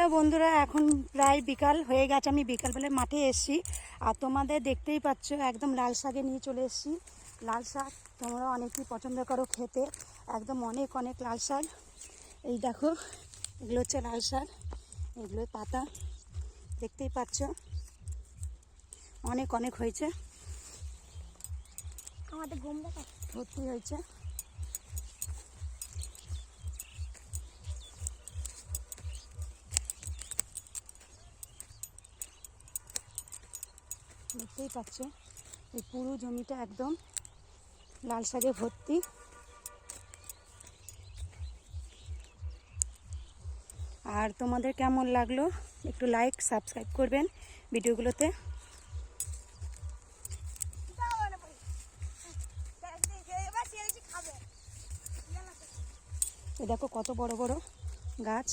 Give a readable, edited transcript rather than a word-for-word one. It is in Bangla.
হ্যালো বন্ধুরা, এখন প্রায় বিকাল হয়ে গেছে। আমি বিকালবেলায় মাঠে এসেছি আর তোমাদের দেখতেই পাচ্ছ একদম লাল শাকে নিয়ে চলে এসেছি। লাল শাক তোমরা অনেকেই পছন্দ করো খেতে, একদম অনেক অনেক লাল শাক। এই দেখো, এগুলো হচ্ছে লাল শাক, এগুলো পাতা দেখতেই পাচ্ছ, অনেক অনেক হয়েছে, আমাদের গম দেখা ভর্তি হয়েছে। দেখতেই পাচ্ছ এই পুরো জমিটা একদম লাল শাকে ভর্তি। আর তোমাদের কেমন লাগলো একটু লাইক সাবস্ক্রাইব করবেন ভিডিওগুলোতে। এ দেখো কত বড় বড় গাছ।